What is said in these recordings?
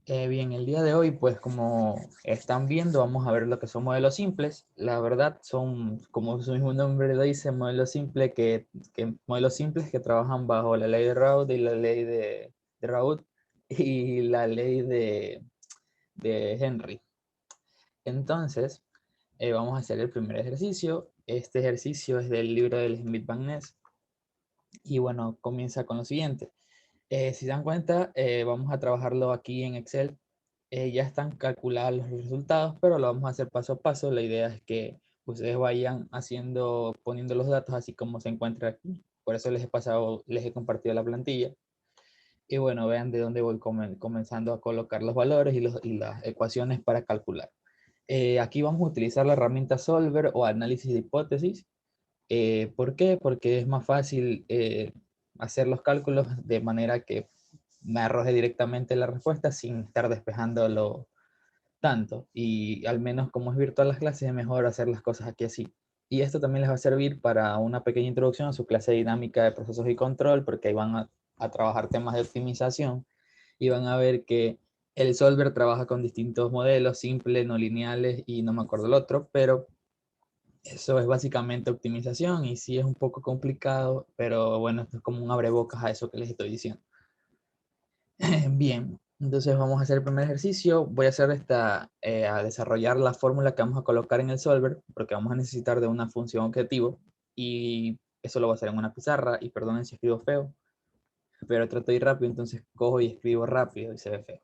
Bien, el día de hoy, pues como están viendo, vamos a ver lo que son modelos simples. La verdad son, como su mismo nombre lo dice, modelos simples modelos simples que trabajan bajo la ley de Raoult y la ley de Raoult y la ley de Henry. Entonces, vamos a hacer el primer ejercicio. Este ejercicio es del libro de Smith Van Ness y bueno, comienza con lo siguiente. Si se dan cuenta, vamos a trabajarlo aquí en Excel. Ya están calculados los resultados, pero lo vamos a hacer paso a paso. La idea es que ustedes vayan haciendo, poniendo los datos así como se encuentra aquí. Por eso les he pasado, les he compartido la plantilla. Y bueno, vean de dónde voy comenzando a colocar los valores y las ecuaciones para calcular. Aquí vamos a utilizar la herramienta Solver o análisis de hipótesis. ¿Por qué? Porque es más fácil hacer los cálculos de manera que me arroje directamente la respuesta sin estar despejándolo tanto. Y al menos como es virtual las clases, es mejor hacer las cosas aquí así. Y esto también les va a servir para una pequeña introducción a su clase de dinámica de procesos y control, porque ahí van a trabajar temas de optimización y van a ver que el solver trabaja con distintos modelos, simples, no lineales y no me acuerdo el otro, pero eso es básicamente optimización y sí es un poco complicado, pero bueno, esto es como un abrebocas a eso que les estoy diciendo. Bien, entonces vamos a hacer el primer ejercicio. Voy a hacer a desarrollar la fórmula que vamos a colocar en el solver, porque vamos a necesitar de una función objetivo y eso lo voy a hacer en una pizarra y perdonen si escribo feo, pero trato de ir rápido, entonces cojo y escribo rápido y se ve feo.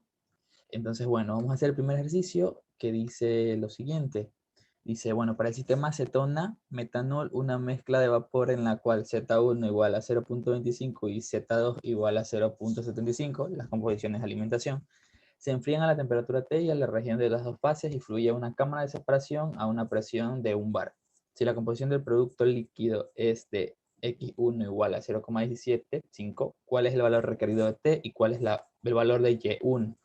Entonces, bueno, vamos a hacer el primer ejercicio que dice lo siguiente. Dice, bueno, para el sistema acetona, metanol, una mezcla de vapor en la cual Z1 igual a 0.25 y Z2 igual a 0.75, las composiciones de alimentación, se enfrían a la temperatura T y a la región de las dos fases y fluye a una cámara de separación a una presión de 1 bar. Si la composición del producto líquido es de X1 igual a 0,175, ¿cuál es el valor requerido de T y cuál es el valor de Y1?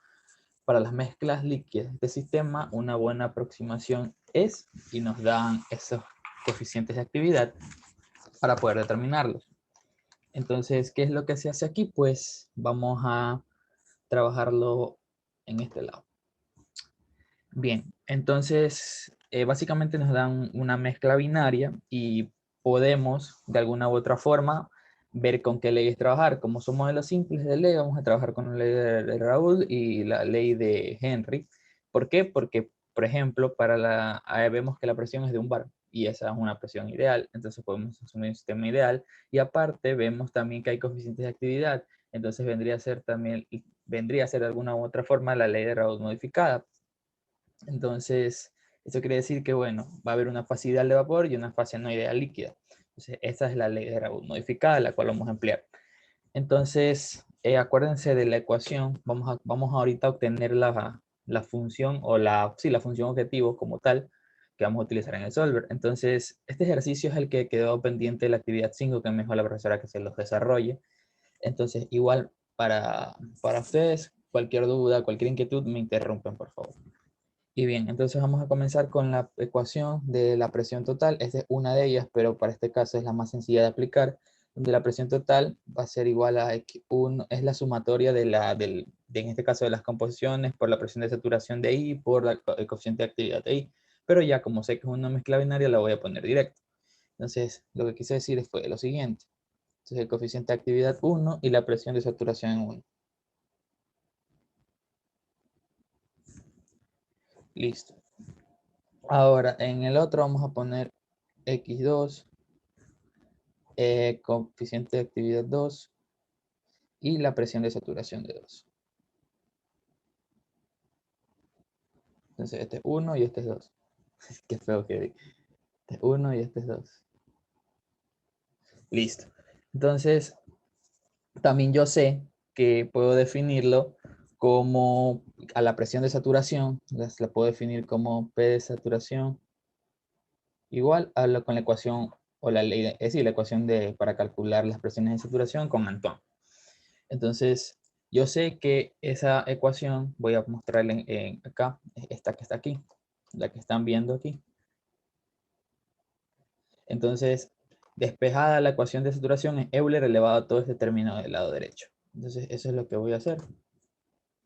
Para las mezclas líquidas de sistema, una buena aproximación es, y nos dan esos coeficientes de actividad para poder determinarlos. Entonces, ¿qué es lo que se hace aquí? Pues vamos a trabajarlo en este lado. Bien, entonces básicamente nos dan una mezcla binaria y podemos de alguna u otra forma ver con qué leyes trabajar. Como son modelos simples de ley, vamos a trabajar con la ley de Raoult y la ley de Henry. ¿Por qué? Porque, por ejemplo, vemos que la presión es de 1 bar y esa es una presión ideal, entonces podemos asumir un sistema ideal y aparte vemos también que hay coeficientes de actividad, entonces vendría a ser de alguna u otra forma la ley de Raoult modificada. Entonces, eso quiere decir que, bueno, va a haber una fase ideal de vapor y una fase no ideal líquida. Entonces, esa es la ley de Raoult modificada, la cual vamos a emplear. Entonces, acuérdense de la ecuación. Vamos ahorita a obtener la función o sí, la función objetivo como tal que vamos a utilizar en el solver. Entonces, este ejercicio es el que quedó pendiente de la actividad 5 que me dijo la profesora que se los desarrolle. Entonces, igual para ustedes, cualquier duda, cualquier inquietud, me interrumpen, por favor. Y bien, entonces vamos a comenzar con la ecuación de la presión total. Esta es una de ellas, pero para este caso es la más sencilla de aplicar, donde la presión total va a ser igual a X1, es la sumatoria en este caso de las composiciones por la presión de saturación de I por el coeficiente de actividad de I. Pero ya como sé que es una mezcla binaria, la voy a poner directo. Entonces, lo que quise decir fue lo siguiente. Entonces, el coeficiente de actividad 1 y la presión de saturación en 1. Listo. Ahora, en el otro vamos a poner X2 coeficiente de actividad 2 y la presión de saturación de 2. Entonces este es 1 y este es 2. Qué feo que vi. Este es 1 y este es 2. Listo. Entonces, también yo sé que puedo definirlo como a la presión de saturación, la puedo definir como P de saturación igual con la ecuación o la ley, es decir, la ecuación para calcular las presiones de saturación con Antoine. Entonces, yo sé que esa ecuación, voy a mostrarla acá, esta que está aquí, la que están viendo aquí. Entonces, despejada la ecuación de saturación es Euler elevado a todo este término del lado derecho. Entonces, eso es lo que voy a hacer.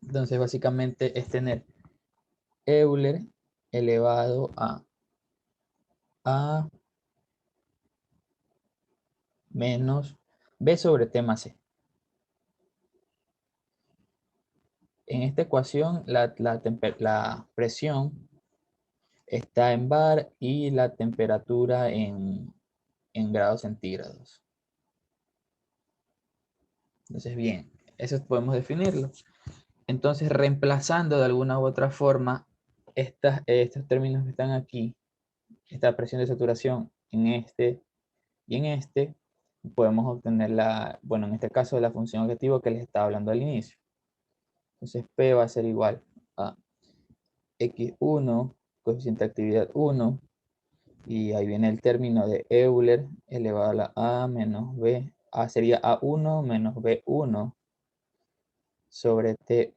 Entonces, básicamente es tener Euler elevado a menos B sobre T más C. En esta ecuación, la presión está en bar y la temperatura en grados centígrados. Entonces, bien, eso podemos definirlo. Entonces, reemplazando de alguna u otra forma estos términos que están aquí, esta presión de saturación en este y en este, podemos obtener bueno, en este caso, la función objetivo que les estaba hablando al inicio. Entonces, P va a ser igual a X1, coeficiente de actividad 1, y ahí viene el término de Euler elevado a la A menos B. A sería A1 menos B1 sobre T,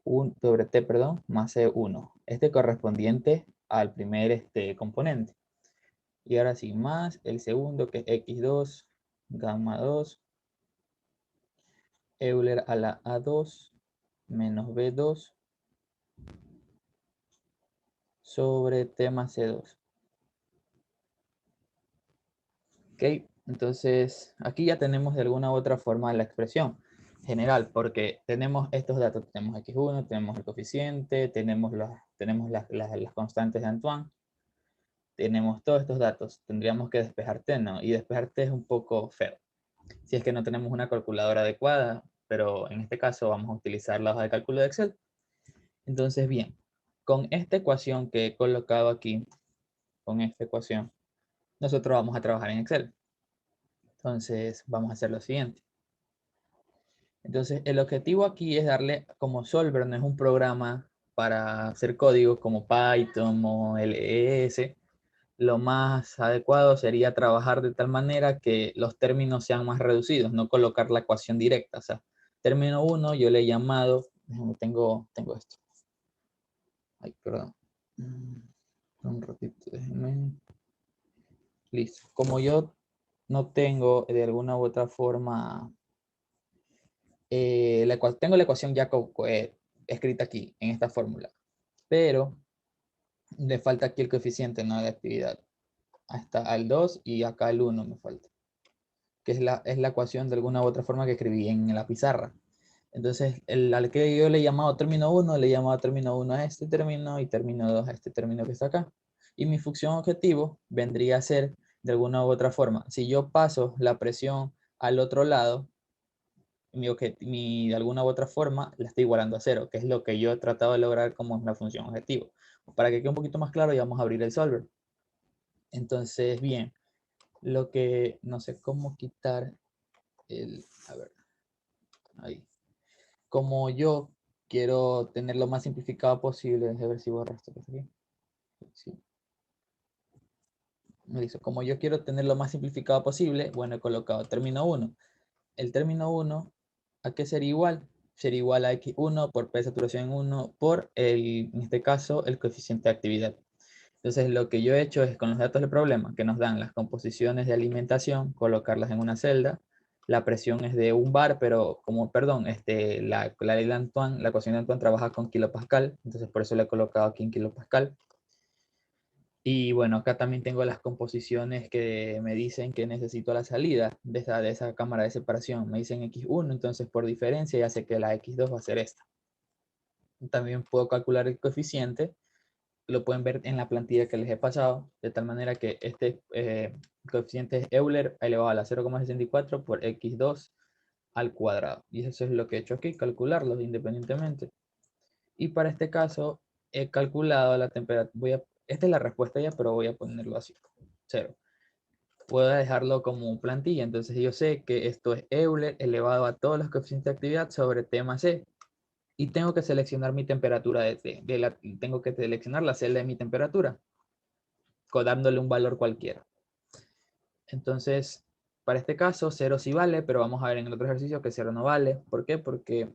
perdón, más C1. Este correspondiente al primer componente. Y ahora sí, más el segundo que es X2, gamma 2, Euler a la A2 menos B2 sobre T más C2. Ok, entonces aquí ya tenemos de alguna u otra forma la expresión general, porque tenemos estos datos, tenemos X1, tenemos el coeficiente, tenemos las constantes de Antoine, tenemos todos estos datos, tendríamos que despejar T, ¿no? Y despejar T es un poco feo, si es que no tenemos una calculadora adecuada, pero en este caso vamos a utilizar la hoja de cálculo de Excel. Entonces, bien, con esta ecuación que he colocado aquí, con esta ecuación, nosotros vamos a trabajar en Excel. Entonces, vamos a hacer lo siguiente. Entonces, el objetivo aquí es darle, como Solver no es un programa para hacer código como Python o LES, lo más adecuado sería trabajar de tal manera que los términos sean más reducidos, no colocar la ecuación directa. O sea, término 1 yo le he llamado, tengo esto. Ay, perdón. Un ratito, déjenme. Listo. Como yo no tengo de alguna u otra forma tengo la ecuación ya escrita aquí, en esta fórmula, pero le falta aquí el coeficiente, ¿no? De actividad. Hasta al 2 y acá el 1 me falta, que es la ecuación de alguna u otra forma que escribí en la pizarra. Entonces, al que yo le he llamado término 1, le he llamado término 1 a este término y término 2 a este término que está acá. Y mi función objetivo vendría a ser, de alguna u otra forma, si yo paso la presión al otro lado, de alguna u otra forma la estoy igualando a cero, que es lo que yo he tratado de lograr como una función objetivo. Para que quede un poquito más claro, ya vamos a abrir el solver. Entonces, bien, lo que no sé cómo quitar a ver, ahí. Como yo quiero tener lo más simplificado posible, a ver si borro esto que está aquí. Sí. Me dice, como yo quiero tener lo más simplificado posible, bueno, he colocado término 1. El término 1, ¿a qué sería igual? Sería igual a X1 por P de saturación en 1 por, en este caso, el coeficiente de actividad. Entonces, lo que yo he hecho es con los datos del problema, que nos dan las composiciones de alimentación, colocarlas en una celda. La presión es de 1 bar, pero como, perdón, la ley de Antoine, la ecuación de Antoine trabaja con kilopascal, entonces por eso le he colocado aquí en kilopascal. Y bueno, acá también tengo las composiciones que me dicen que necesito a la salida de esa cámara de separación. Me dicen X1, entonces por diferencia ya sé que la X2 va a ser esta. También puedo calcular el coeficiente, lo pueden ver en la plantilla que les he pasado, de tal manera que este coeficiente es Euler elevado a la 0,64 por X2 al cuadrado. Y eso es lo que he hecho aquí, calcularlos independientemente. Y para este caso he calculado la temperatura. Esta es la respuesta ya, pero voy a ponerlo así, 0. Puedo dejarlo como plantilla, entonces yo sé que esto es Euler elevado a todos los coeficientes de actividad sobre T más C. Y tengo que seleccionar mi temperatura de T. Tengo que seleccionar la celda de mi temperatura, dándole un valor cualquiera. Entonces, para este caso, 0 sí vale, pero vamos a ver en el otro ejercicio que 0 no vale. ¿Por qué? Porque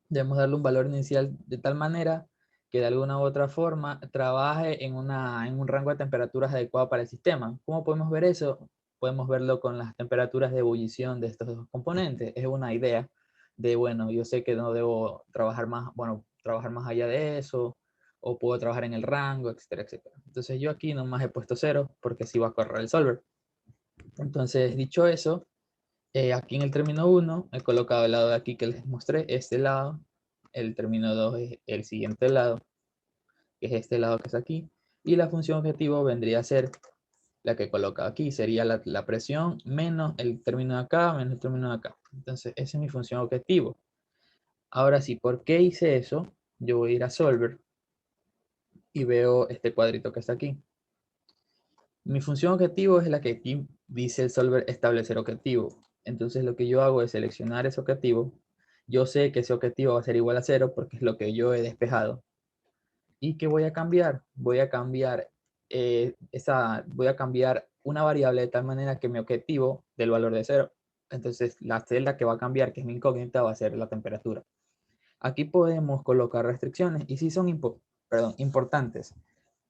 debemos darle un valor inicial de tal manera que de alguna u otra forma trabaje en un rango de temperaturas adecuado para el sistema. ¿Cómo podemos ver eso? Podemos verlo con las temperaturas de ebullición de estos dos componentes. Es una idea. bueno, yo sé que no debo trabajar más, bueno, trabajar más allá de eso, o puedo trabajar en el rango, etcétera, etcétera. Entonces yo aquí nomás he puesto 0 porque así va a correr el solver. Entonces, dicho eso, aquí en el término 1 he colocado el lado de aquí que les mostré, este lado. El término 2 es el siguiente lado, que es este lado que está aquí. Y la función objetivo vendría a ser la que coloca aquí, sería la presión menos el término de acá, menos el término de acá. Entonces, esa es mi función objetivo. Ahora sí, ¿por qué hice eso? Yo voy a ir a Solver y veo este cuadrito que está aquí. Mi función objetivo es la que aquí dice el Solver establecer objetivo. Entonces lo que yo hago es seleccionar ese objetivo. Yo sé que ese objetivo va a ser igual a 0 porque es lo que yo he despejado. ¿Y qué voy a cambiar? Voy a cambiar voy a cambiar una variable de tal manera que mi objetivo del valor de 0. Entonces la celda que va a cambiar, que es mi incógnita, va a ser la temperatura. Aquí podemos colocar restricciones y sí son importantes,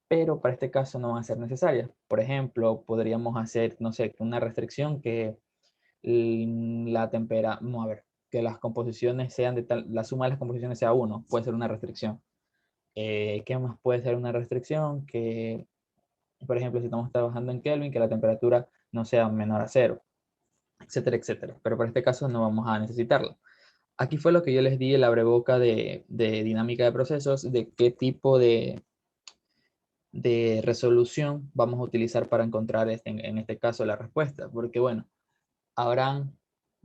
pero para este caso no van a ser necesarias. Por ejemplo, podríamos hacer, no sé, una restricción que la temperatura, no, a ver, que las composiciones sean de tal, la suma de las composiciones sea 1, puede ser una restricción. ¿Qué más puede ser una restricción? Que, por ejemplo, si estamos trabajando en Kelvin, que la temperatura no sea menor a 0, etcétera, etcétera. Pero para este caso no vamos a necesitarlo. Aquí fue lo que yo les di el abreboca de dinámica de procesos, de qué tipo de resolución vamos a utilizar para encontrar en este caso la respuesta. Porque bueno, habrán,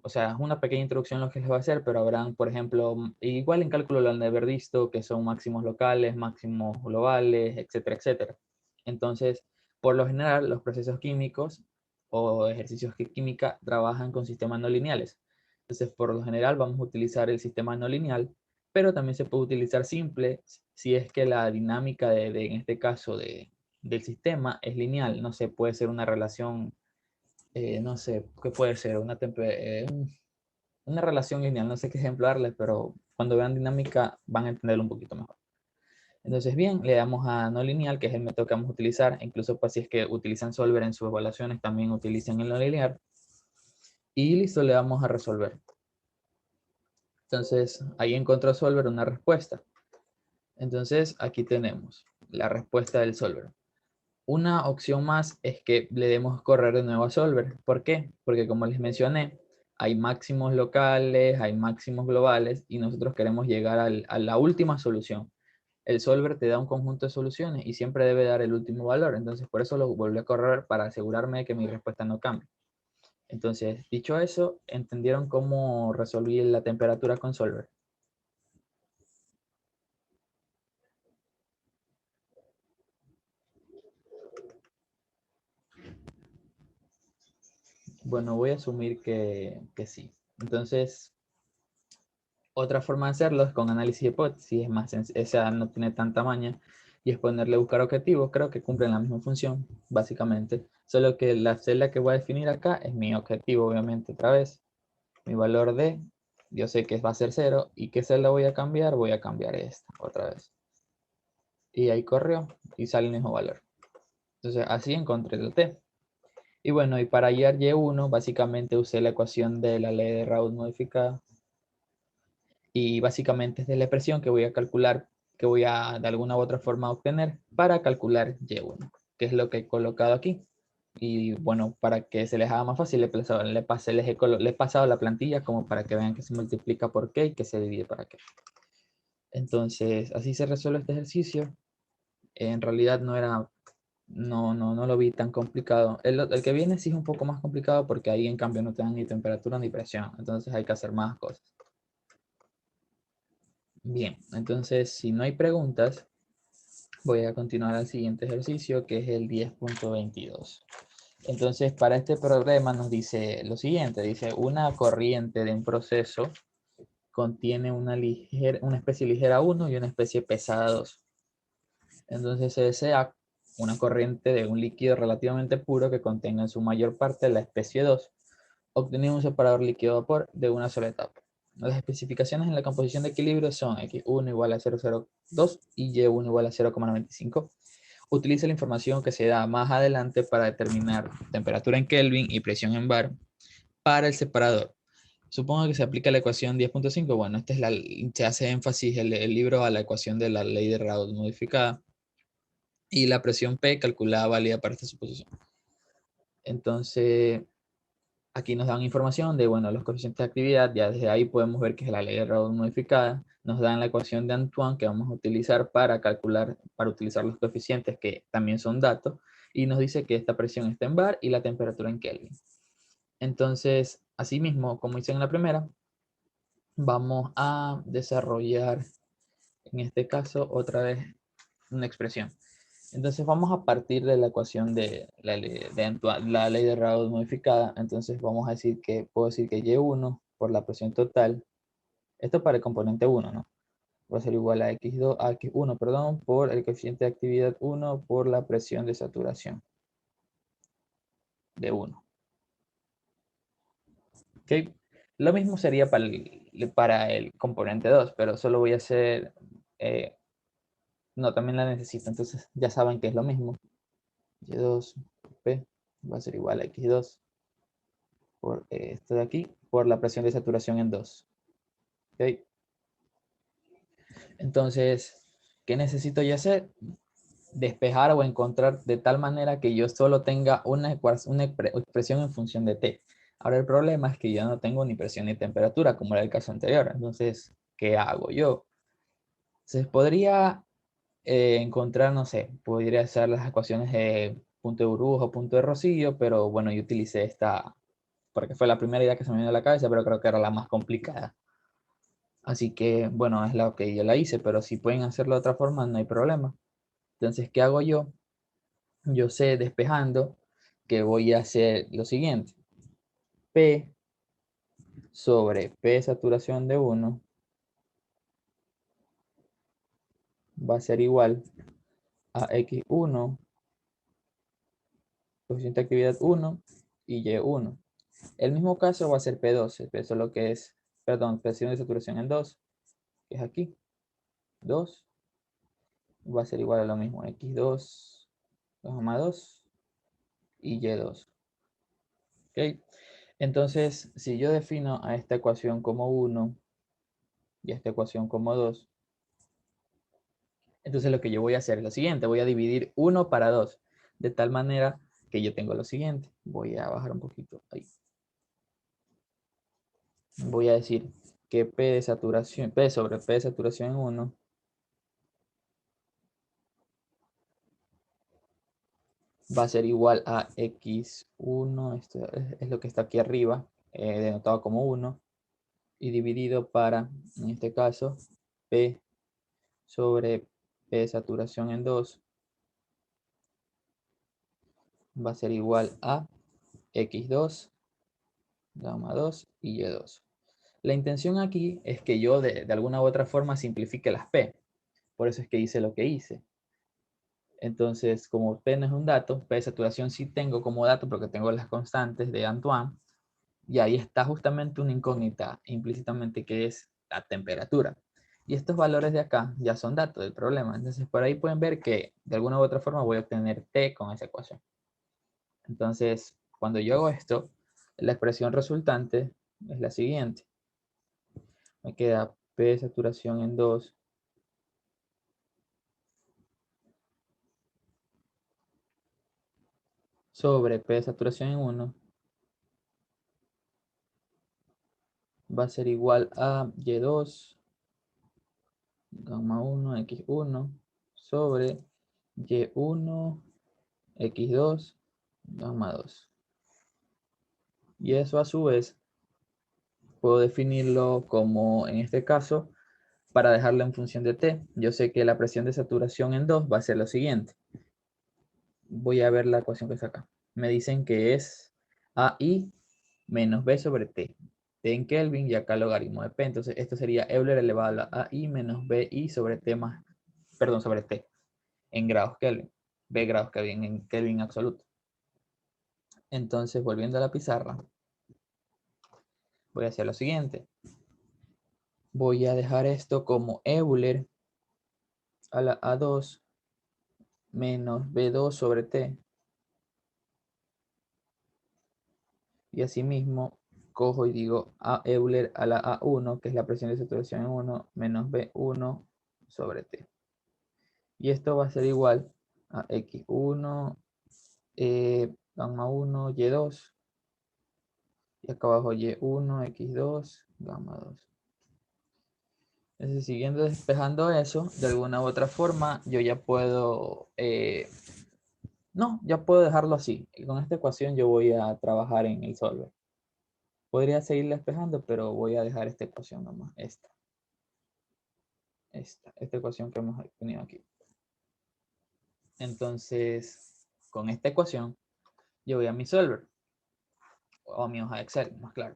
o sea, es una pequeña introducción lo que les va a hacer, pero habrán, por ejemplo, igual en cálculo lo han de haber visto, que son máximos locales, máximos globales, etcétera, etcétera. Entonces, por lo general, los procesos químicos o ejercicios de química trabajan con sistemas no lineales. Entonces, por lo general, vamos a utilizar el sistema no lineal, pero también se puede utilizar simple si es que la dinámica en este caso, del sistema es lineal. No sé, puede ser una relación, no sé, ¿qué puede ser? Una relación lineal, no sé qué ejemplo darles, pero cuando vean dinámica van a entenderlo un poquito mejor. Entonces, bien, le damos a no lineal, que es el método que vamos a utilizar. Incluso pues, si es que utilizan Solver en sus evaluaciones, también utilicen el no lineal. Y listo, le damos a resolver. Entonces, ahí encontró Solver una respuesta. Entonces, aquí tenemos la respuesta del Solver. Una opción más es que le demos correr de nuevo a Solver. ¿Por qué? Porque como les mencioné, hay máximos locales, hay máximos globales y nosotros queremos llegar a la última solución. El solver te da un conjunto de soluciones y siempre debe dar el último valor. Entonces, por eso lo volví a correr para asegurarme de que mi respuesta no cambie. Entonces, dicho eso, ¿entendieron cómo resolví la temperatura con solver? Bueno, voy a asumir que sí. Entonces, otra forma de hacerlo es con análisis de hipótesis, es más esa no tiene tanta maña, y es ponerle buscar objetivos. Creo que cumplen la misma función, básicamente. Solo que la celda que voy a definir acá es mi objetivo, obviamente, otra vez. Mi valor de, yo sé que va a ser 0, ¿y qué celda voy a cambiar? Voy a cambiar esta, otra vez. Y ahí corrió, y sale el mismo valor. Entonces, así encontré el T. Y bueno, y para hallar Y1, básicamente usé la ecuación de la ley de Raoult modificada, y básicamente es de la expresión que voy a calcular, que voy a de alguna u otra forma obtener para calcular Y1, que es lo que he colocado aquí. Y bueno, para que se les haga más fácil, le he pasado la plantilla como para que vean que se multiplica por qué y que se divide para qué. Entonces, así se resuelve este ejercicio. En realidad no lo vi tan complicado. El que viene sí es un poco más complicado porque ahí en cambio no te dan ni temperatura ni presión. Entonces hay que hacer más cosas. Bien, entonces si no hay preguntas, voy a continuar al siguiente ejercicio que es el 10.22. Entonces, para este problema nos dice lo siguiente, dice una corriente de un proceso contiene una especie ligera 1 y una especie pesada 2. Entonces se desea una corriente de un líquido relativamente puro que contenga en su mayor parte la especie 2, obteniendo un separador líquido-vapor de una sola etapa. Las especificaciones en la composición de equilibrio son X1 igual a 0,02 y Y1 igual a 0,95. Utiliza la información que se da más adelante para determinar temperatura en Kelvin y presión en bar para el separador. Supongo que se aplica la ecuación 10.5. Bueno, esta es se hace énfasis el libro a la ecuación de la ley de Raoult modificada y la presión P calculada válida para esta suposición. Entonces, aquí nos dan información de, bueno, los coeficientes de actividad. Ya desde ahí podemos ver que es la ley de Raoult modificada. Nos dan la ecuación de Antoine que vamos a utilizar para calcular, para utilizar los coeficientes que también son datos. Y nos dice que esta presión está en bar y la temperatura en Kelvin. Entonces, asimismo, como hice en la primera, vamos a desarrollar, en este caso, otra vez una expresión. Entonces vamos a partir de la ecuación de la ley de Raoult modificada. Entonces vamos a decir que, puedo decir que Y1 por la presión total, esto para el componente 1, ¿no? Va a ser igual a X2, a X1, perdón, por el coeficiente de actividad 1 por la presión de saturación de 1. ¿Ok? Lo mismo sería para el componente 2, pero solo voy a hacer, no, también la necesito, entonces ya saben que es lo mismo. Y2, P, va a ser igual a X2 por esto de aquí, por la presión de saturación en 2. ¿Okay? Entonces, ¿qué necesito yo hacer? Despejar o encontrar de tal manera que yo solo tenga una expresión en función de T. Ahora el problema es que yo no tengo ni presión ni temperatura, como era el caso anterior. Entonces, ¿qué hago yo? Entonces, podría encontrar, no sé, podría hacer las ecuaciones de punto de burbuja o punto de Rocío, pero bueno, yo utilicé esta porque fue la primera idea que se me vino a la cabeza, pero creo que era la más complicada. Así que, bueno, es la que yo la hice, pero si pueden hacerlo de otra forma, no hay problema. Entonces, ¿qué hago yo? Yo sé, despejando, que voy a hacer lo siguiente. P sobre P saturación de 1 va a ser igual a X1, coeficiente de actividad 1 y Y1. El mismo caso va a ser P2, eso es lo que es, perdón, presión de saturación en 2, que es aquí, 2, va a ser igual a lo mismo, X2, 2,2 y Y2. ¿Ok? Entonces, si yo defino a esta ecuación como 1 y a esta ecuación como 2, entonces lo que yo voy a hacer es lo siguiente, voy a dividir 1 para 2, de tal manera que yo tengo lo siguiente. Voy a bajar un poquito ahí. Voy a decir que P de saturación, P sobre P de saturación en 1 va a ser igual a X1, esto es lo que está aquí arriba, denotado como 1, y dividido para, en este caso, P sobre P de saturación en 2 va a ser igual a X2, gamma 2 y Y2. La intención aquí es que yo de alguna u otra forma simplifique las P. Por eso es que hice lo que hice. Entonces, como P no es un dato, P de saturación sí tengo como dato porque tengo las constantes de Antoine. Y ahí está justamente una incógnita implícitamente que es la temperatura. Y estos valores de acá ya son datos del problema. Entonces, por ahí pueden ver que de alguna u otra forma voy a obtener T con esa ecuación. Entonces, cuando yo hago esto, la expresión resultante es la siguiente. Me queda P de saturación en 2 sobre P de saturación en 1 va a ser igual a Y2, gamma 1, X1 sobre Y1, X2, gamma 2. Y eso a su vez puedo definirlo como, en este caso, para dejarlo en función de T. Yo sé que la presión de saturación en 2 va a ser lo siguiente. Voy a ver la ecuación que está acá. Me dicen que es AI menos B sobre T. T en Kelvin y acá logaritmo de P. Entonces esto sería Euler elevado a AI menos BI sobre T más, perdón, sobre T en grados Kelvin. B grados Kelvin en Kelvin absoluto. Entonces, volviendo a la pizarra, voy a hacer lo siguiente. Voy a dejar esto como Euler a la A2 menos B2 sobre T. Y asimismo cojo y digo a Euler a la A1, que es la presión de saturación en 1, menos B1 sobre T. Y esto va a ser igual a X1, gamma 1, Y2. Y acá abajo Y1, X2, gamma 2. Entonces, siguiendo despejando eso, de alguna u otra forma, yo ya puedo... no, ya puedo dejarlo así. Y con esta ecuación yo voy a trabajar en el solver. Podría seguir despejando, pero voy a dejar esta ecuación nomás. Esta ecuación que hemos tenido aquí. Entonces, con esta ecuación, yo voy a mi solver. O a mi hoja de Excel, más claro.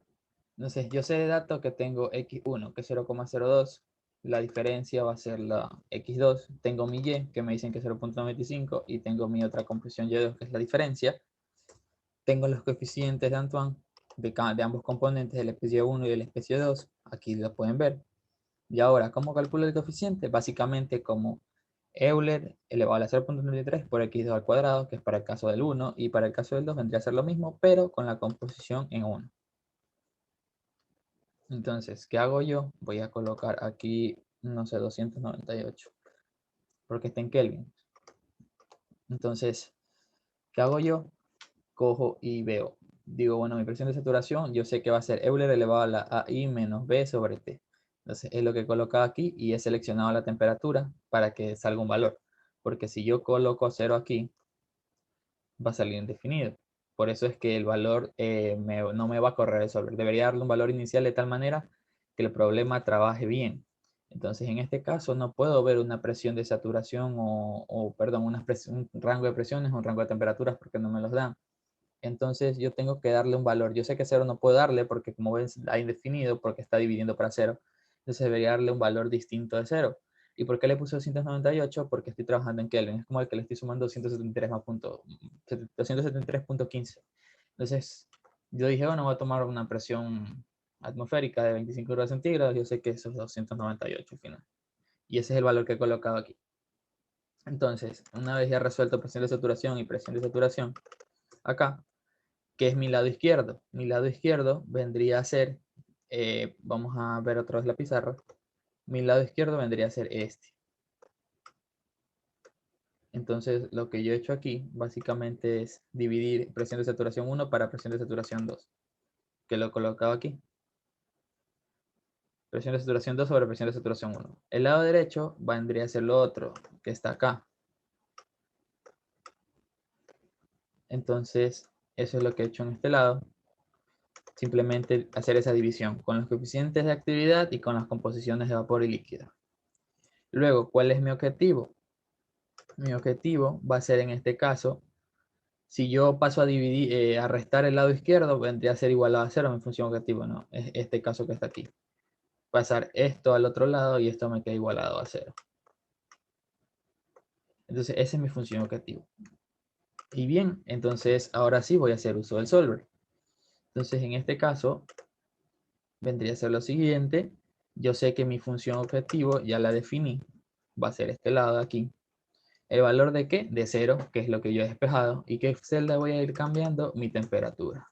Entonces, yo sé de dato que tengo X1, que es 0,02. La diferencia va a ser la X2. Tengo mi Y, que me dicen que es 0,95. Y tengo mi otra compresión Y2, que es la diferencia. Tengo los coeficientes de Antoine de ambos componentes, de la especie 1 y de la especie 2. Aquí lo pueden ver. Y ahora, ¿cómo calculo el coeficiente? Básicamente como Euler elevado a la 0,93 por x2 al cuadrado, que es para el caso del 1, y para el caso del 2 vendría a ser lo mismo, pero con la composición en 1. Entonces, ¿qué hago yo? Voy a colocar aquí, no sé, 298, porque está en Kelvin. Entonces, ¿qué hago yo? Cojo y veo. Digo, bueno, mi presión de saturación, yo sé que va a ser Euler elevado a la AI menos B sobre T. Entonces, es lo que he colocado aquí y he seleccionado la temperatura para que salga un valor. Porque si yo coloco 0 aquí, va a salir indefinido. Por eso es que el valor no me va a correr el solver. Debería darle un valor inicial de tal manera que el problema trabaje bien. Entonces, en este caso, no puedo ver una presión de saturación perdón, un rango de presiones o un rango de temperaturas porque no me los dan. Entonces, yo tengo que darle un valor. Yo sé que 0 no puedo darle porque, como ven, ha indefinido porque está dividiendo para 0. Entonces, debería darle un valor distinto de 0. ¿Y por qué le puse 298? Porque estoy trabajando en Kelvin. Es como el que le estoy sumando 273 más 273.15. Entonces, yo dije, bueno, voy a tomar una presión atmosférica de 25 grados centígrados. Yo sé que eso es 298 al final. Y ese es el valor que he colocado aquí. Entonces, una vez ya resuelto presión de saturación y presión de saturación, acá, que es mi lado izquierdo. Mi lado izquierdo vendría a ser, vamos a ver otra vez la pizarra, mi lado izquierdo vendría a ser este. Entonces, lo que yo he hecho aquí, básicamente es dividir presión de saturación 1 para presión de saturación 2, que lo he colocado aquí. Presión de saturación 2 sobre presión de saturación 1. El lado derecho vendría a ser lo otro, que está acá. Entonces, eso es lo que he hecho en este lado. Simplemente hacer esa división con los coeficientes de actividad y con las composiciones de vapor y líquido. Luego, ¿cuál es mi objetivo? Mi objetivo va a ser en este caso, si yo paso a dividir, a restar el lado izquierdo, vendría a ser igual a 0 mi función objetivo, ¿no? Es este caso que está aquí. Pasar esto al otro lado y esto me queda igualado a 0. Entonces, esa es mi función objetivo. Y bien, entonces ahora sí voy a hacer uso del solver. Entonces, en este caso, vendría a ser lo siguiente. Yo sé que mi función objetivo ya la definí. Va a ser este lado de aquí. ¿El valor de qué? De 0, que es lo que yo he despejado. ¿Y qué celda voy a ir cambiando? Mi temperatura.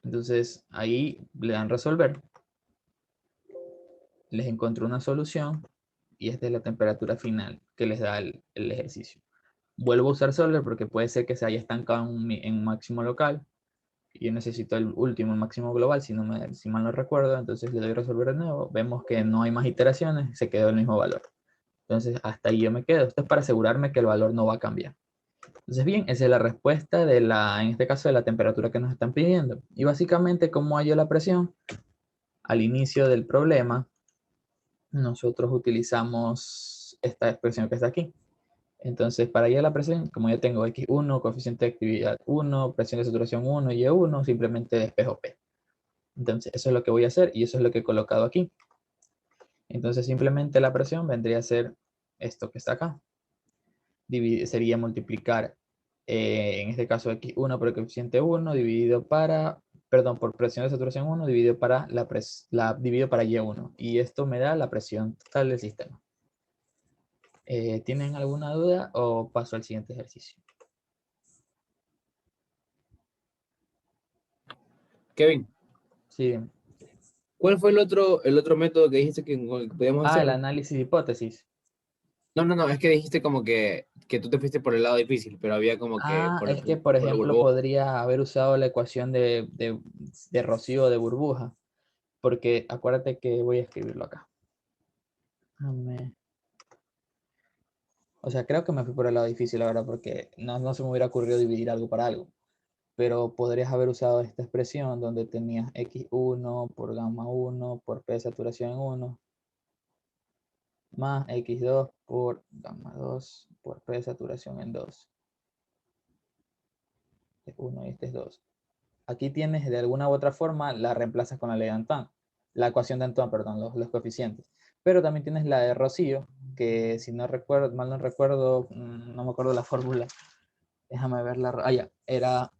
Entonces, ahí le dan resolver. Les encontró una solución. Y esta es la temperatura final que les da el ejercicio. Vuelvo a usar solver porque puede ser que se haya estancado en un máximo local. Y yo necesito el último, el máximo global, si mal no recuerdo. Entonces le doy resolver de nuevo. Vemos que no hay más iteraciones. Se quedó el mismo valor. Entonces, hasta ahí yo me quedo. Esto es para asegurarme que el valor no va a cambiar. Entonces, bien, esa es la respuesta en este caso, de la temperatura que nos están pidiendo. Y básicamente, ¿cómo hallo la presión? Al inicio del problema, nosotros utilizamos esta expresión que está aquí. Entonces, para hallar la presión, como ya tengo X1, coeficiente de actividad 1, presión de saturación 1 y E1, simplemente despejo P. Entonces, eso es lo que voy a hacer y eso es lo que he colocado aquí. Entonces, simplemente la presión vendría a ser esto que está acá. Sería multiplicar, en este caso X1 por el coeficiente 1 dividido por presión de saturación 1 dividido dividido para Y1. Y esto me da la presión total del sistema. ¿Tienen alguna duda o paso al siguiente ejercicio? Kevin, Sí. ¿cuál fue el otro método que dijiste que, con el que podíamos Ah, el hacerlo? análisis de hipótesis. No, no, no, es que dijiste como que tú te fuiste por el lado difícil, pero había como que Ah, es que, por por la ejemplo, burbuja. podría haber usado la ecuación de Rocío de burbuja, porque acuérdate que voy a escribirlo acá. Déjame- O sea, creo que me fui por el lado difícil, la verdad, porque no se me hubiera ocurrido dividir algo para algo. Pero podrías haber usado esta expresión donde tenías x1 por gamma 1 por p de saturación en 1 más x2 por gamma 2 por p de saturación en 2. Este es 1 y este es 2. Aquí tienes de alguna u otra forma, la reemplazas con la ley de Antoine, la ecuación de Antoine, perdón, los coeficientes. Pero también tienes la de Rocío, que si no recuerdo, mal no recuerdo, no me acuerdo la fórmula, déjame verla, ah, ya, era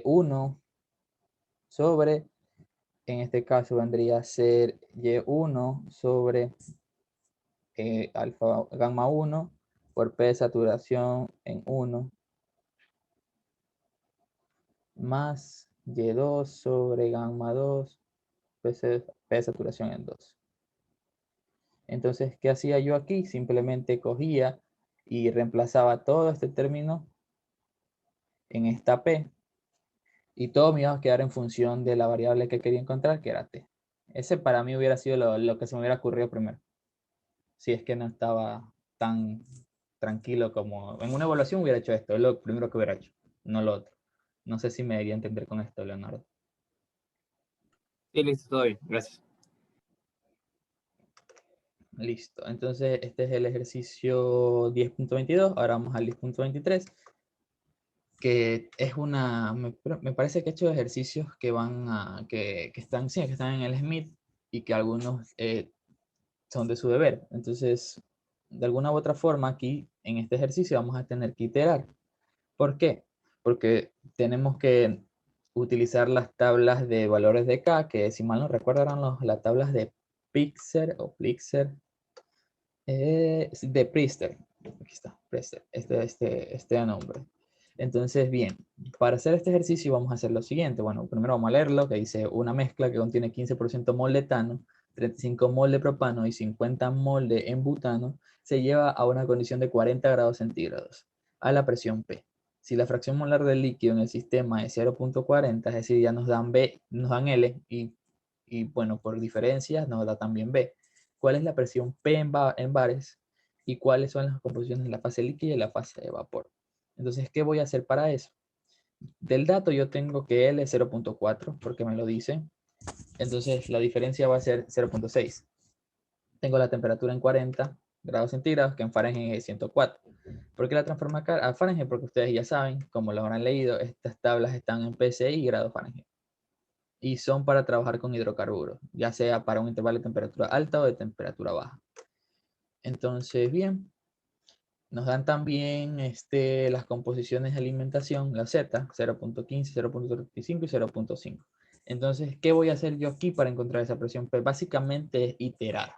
1 sobre, en este caso vendría a ser Y1 sobre alfa gamma 1 por P de saturación en 1 más Y2 sobre gamma 2 P de saturación en 2. Entonces, ¿qué hacía yo aquí? Simplemente cogía y reemplazaba todo este término en esta P y todo me iba a quedar en función de la variable que quería encontrar, que era T. Ese para mí hubiera sido lo que se me hubiera ocurrido primero, si es que no estaba tan tranquilo como en una evaluación hubiera hecho esto, es lo primero que hubiera hecho, no lo otro. No sé si me debería entender con esto, Leonardo. Sí, listo, todo bien, gracias. Listo, entonces este es el ejercicio 10.22, ahora vamos al 10.23, que es me parece que he hecho ejercicios que van a, que están, sí, que están en el Smith y que algunos son de su deber. Entonces, de alguna u otra forma, aquí en este ejercicio vamos a tener que iterar. ¿Por qué? Porque tenemos que utilizar las tablas de valores de K, que si mal no recuerdo eran las tablas de Pixer o Plixer, de Priester. Aquí está, Priester, este nombre. Entonces, bien, para hacer este ejercicio vamos a hacer lo siguiente. Bueno, primero vamos a leerlo, que dice una mezcla que contiene 15% mol de etano, 35 mol de propano y 50 mol de embutano, se lleva a una condición de 40 grados centígrados a la presión P. Si la fracción molar del líquido en el sistema es 0.40, es decir, ya nos dan B, nos dan L y bueno, por diferencia nos da también B. ¿Cuál es la presión P en bares y cuáles son las composiciones de la fase líquida y la fase de vapor? Entonces, ¿qué voy a hacer para eso? Del dato yo tengo que L es 0.4 porque me lo dice. Entonces la diferencia va a ser 0.6. Tengo la temperatura en 40 grados centígrados, que en Fahrenheit es 104. ¿Por qué la transforma a Fahrenheit? Porque ustedes ya saben, como lo habrán leído, estas tablas están en PSI y grados Fahrenheit. Y son para trabajar con hidrocarburos, ya sea para un intervalo de temperatura alta o de temperatura baja. Entonces, bien, nos dan también las composiciones de alimentación, la Z, 0.15, 0.35 y 0.5. Entonces, ¿qué voy a hacer yo aquí para encontrar esa presión? Pues básicamente es iterar.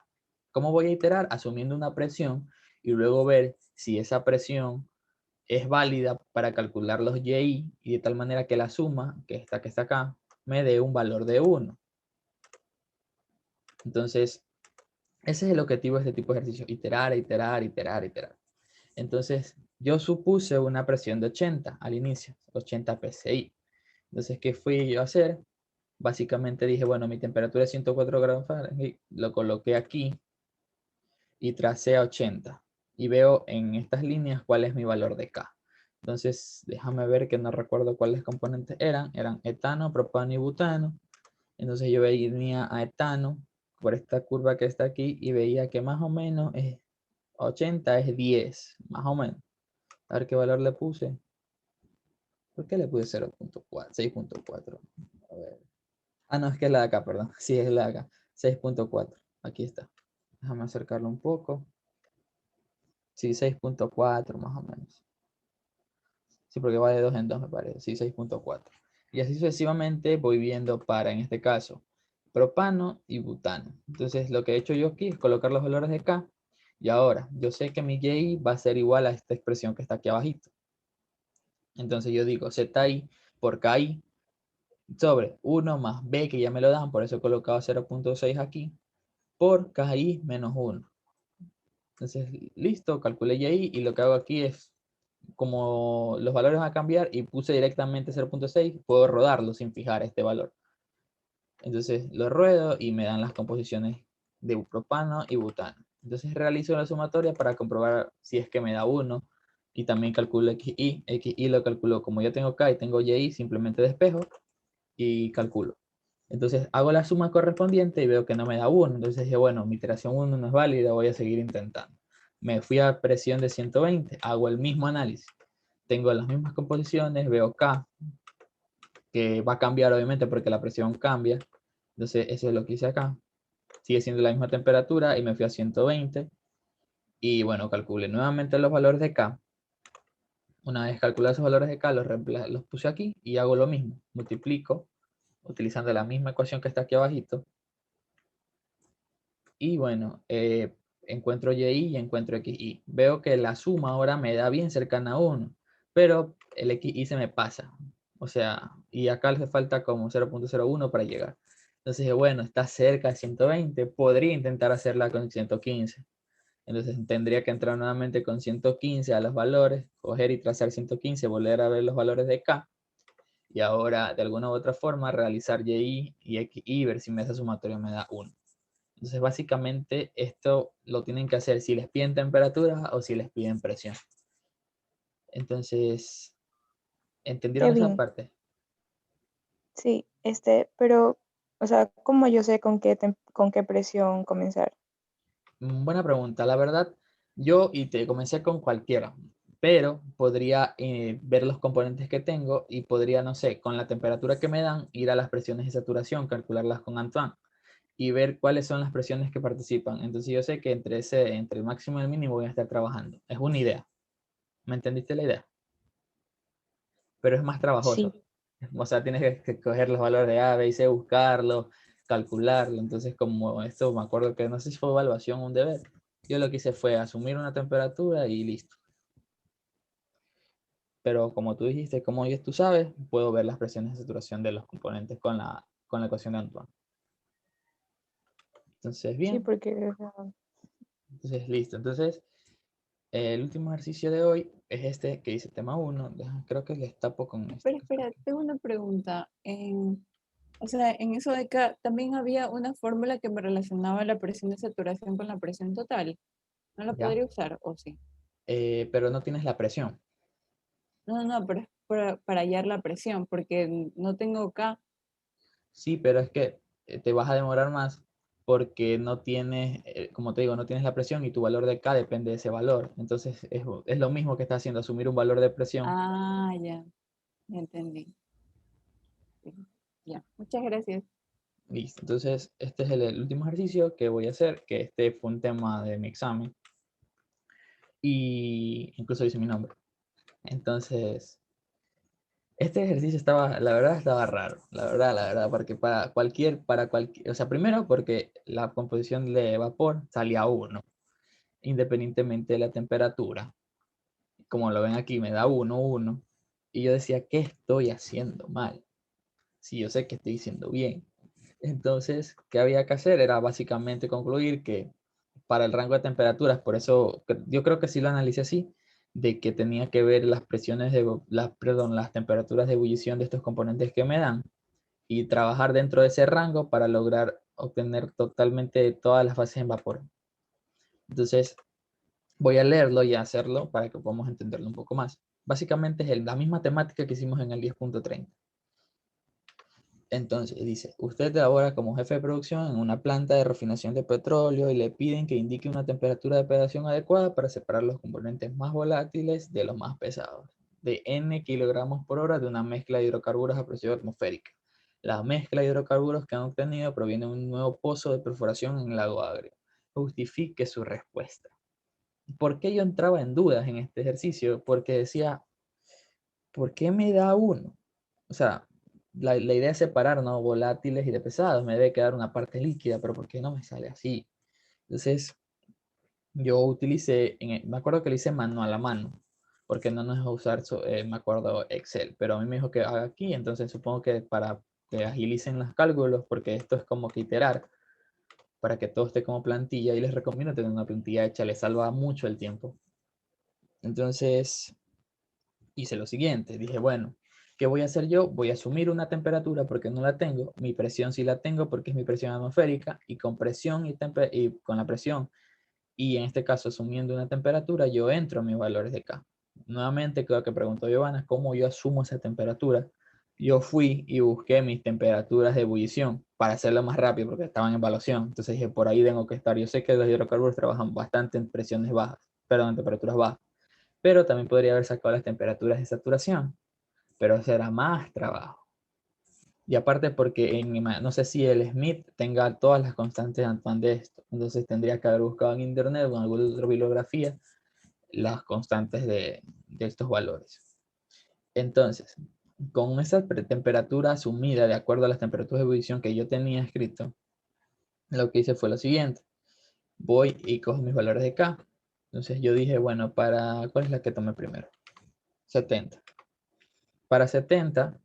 ¿Cómo voy a iterar? Asumiendo una presión y luego ver si esa presión es válida para calcular los YI y de tal manera que la suma, que está acá, me dé un valor de 1. Entonces, ese es el objetivo de este tipo de ejercicio, iterar, iterar, iterar, iterar. Entonces, yo supuse una presión de 80 al inicio, 80 PSI. Entonces, ¿qué fui yo a hacer? Básicamente dije, bueno, mi temperatura es 104 grados Fahrenheit, lo coloqué aquí y tracé a 80. Y veo en estas líneas cuál es mi valor de K. Entonces, déjame ver que no recuerdo cuáles componentes eran. Eran etano, propano y butano. Entonces yo venía a etano por esta curva que está aquí y veía que más o menos es 80 es 10, más o menos. A ver qué valor le puse. ¿Por qué le puse 0.4? 6.4. A ver. Ah, no, es que es la de acá, perdón. Sí, es la de acá. 6.4. Aquí está. Déjame acercarlo un poco. Sí, 6.4 más o menos. Sí, porque va de 2 en 2 me parece. Sí, 6.4. Y así sucesivamente voy viendo para, en este caso, propano y butano. Entonces lo que he hecho yo aquí es colocar los valores de K. Y ahora, yo sé que mi Y va a ser igual a esta expresión que está aquí abajito. Entonces yo digo ZI por KI sobre 1 más B, que ya me lo dan, por eso he colocado 0.6 aquí, por KI menos 1. Entonces, listo, calculé YI y lo que hago aquí es, como los valores van a cambiar y puse directamente 0.6, puedo rodarlo sin fijar este valor. Entonces lo ruedo y me dan las composiciones de propano y butano. Entonces realizo la sumatoria para comprobar si es que me da 1 y también calculo XI. XI lo calculo como ya tengo K y tengo YI, simplemente despejo y calculo. Entonces hago la suma correspondiente y veo que no me da 1. Entonces dije, bueno, mi iteración 1 no es válida, voy a seguir intentando. Me fui a presión de 120, hago el mismo análisis. Tengo las mismas composiciones, veo K, que va a cambiar obviamente porque la presión cambia. Entonces eso es lo que hice acá. Sigue siendo la misma temperatura y me fui a 120. Y bueno, calculé nuevamente los valores de K. Una vez calculados esos valores de K, los puse aquí y hago lo mismo. Multiplico utilizando la misma ecuación que está aquí abajito. Y bueno, encuentro YI y encuentro XI. Veo que la suma ahora me da bien cercana a 1, pero el XI se me pasa. O sea, y acá le falta como 0.01 para llegar. Entonces, bueno, está cerca de 120, podría intentar hacerla con 115. Entonces tendría que entrar nuevamente con 115 a los valores, coger y trazar 115, volver a ver los valores de K, y ahora de alguna u otra forma realizar YI y XI, ver si esa sumatoria me da 1. Entonces, básicamente, esto lo tienen que hacer si les piden temperatura o si les piden presión. Entonces, ¿entendieron esa Kevin, parte? sí, pero, o sea, ¿cómo yo sé con qué presión comenzar? Buena pregunta. La verdad, yo y te comencé con cualquiera, pero podría ver los componentes que tengo y podría, no sé, con la temperatura que me dan, ir a las presiones de saturación, calcularlas con Antoine y ver cuáles son las presiones que participan. Entonces yo sé que entre el máximo y el mínimo voy a estar trabajando. Es una idea. ¿Me entendiste la idea? Pero es más Sí, trabajoso. O sea, tienes que coger los valores de A, B y C, buscarlo, calcularlo. Entonces, como esto, me acuerdo que no sé si fue evaluación o un deber. Yo lo que hice fue asumir una temperatura y listo. Pero como tú dijiste, como ya tú sabes, puedo ver las presiones de saturación de los componentes con la ecuación de Antoine. Entonces, sí, bien. porque, o sea, Entonces, listo. Entonces, el último ejercicio de hoy es este que dice tema 1. Creo que les tapo con esto Espera, que está espera, aquí. tengo una pregunta. O sea, en eso de acá también había una fórmula que me relacionaba la presión de saturación con la presión total. ¿No la ¿Ya? podría usar o sí? Pero no tienes la presión. No, no, pero es para hallar la presión, porque no tengo acá. Sí, pero es que te vas a demorar más porque no tienes, como te digo, no tienes la presión y tu valor de K depende de ese valor. Entonces es lo mismo que estás haciendo, asumir un valor de presión. Ah, ya entendí. Sí, ya, muchas gracias. Listo. Entonces este es el último ejercicio que voy a hacer, que este fue un tema de mi examen y incluso dice mi nombre. Entonces, este ejercicio estaba, la verdad, estaba raro, la verdad, porque o sea, primero porque la composición de vapor salía a 1, independientemente de la temperatura. Como lo ven aquí, me da 1, 1. Y yo decía, ¿qué estoy haciendo mal? Si yo sé que estoy diciendo bien. Entonces, ¿qué había que hacer? Era básicamente concluir que para el rango de temperaturas, por eso yo creo que sí lo analicé así, de que tenía que ver las presiones perdón, las temperaturas de ebullición de estos componentes que me dan y trabajar dentro de ese rango para lograr obtener totalmente todas las fases en vapor. Entonces, voy a leerlo y a hacerlo para que podamos entenderlo un poco más. Básicamente es la misma temática que hicimos en el 10.30. Entonces dice, usted labora como jefe de producción en una planta de refinación de petróleo y le piden que indique una temperatura de operación adecuada para separar los componentes más volátiles de los más pesados, de N kilogramos por hora de una mezcla de hidrocarburos a presión atmosférica. La mezcla de hidrocarburos que han obtenido proviene de un nuevo pozo de perforación en el lago Agrio. Justifique su respuesta. ¿Por qué yo entraba en dudas en este ejercicio? Porque decía, ¿por qué me da 1? O sea, la idea es separar, ¿no? Volátiles y de pesados. Me debe quedar una parte líquida, pero ¿por qué no me sale así? Entonces, yo utilicé, me acuerdo que lo hice manual a mano, porque no nos va a usar, me acuerdo, Excel, pero a mí me dijo que haga aquí, entonces supongo que para te agilicen los cálculos, porque esto es como que iterar para que todo esté como plantilla, y les recomiendo tener una plantilla hecha, les salva mucho el tiempo. Entonces hice lo siguiente, dije, bueno, ¿qué voy a hacer yo? Voy a asumir una temperatura porque no la tengo, mi presión sí la tengo porque es mi presión atmosférica, y con presión y con la presión, y en este caso asumiendo una temperatura, yo entro a mis valores de K. Nuevamente, creo que preguntó Giovanna, ¿cómo yo asumo esa temperatura? Yo fui y busqué mis temperaturas de ebullición para hacerlo más rápido porque estaban en evaluación. Entonces dije, por ahí tengo que estar. Yo sé que los hidrocarburos trabajan bastante en presiones bajas, perdón, en temperaturas bajas, pero también podría haber sacado las temperaturas de saturación, pero será más trabajo. Y aparte porque no sé si el Smith tenga todas las constantes de esto. Entonces tendría que haber buscado en internet o en alguna otra bibliografía las constantes de estos valores. Entonces, con esa temperatura asumida de acuerdo a las temperaturas de ebullición que yo tenía escrito, lo que hice fue lo siguiente. Voy y cojo mis valores de K. Entonces yo dije, bueno, ¿cuál es la que tomé primero? 70. Para 70,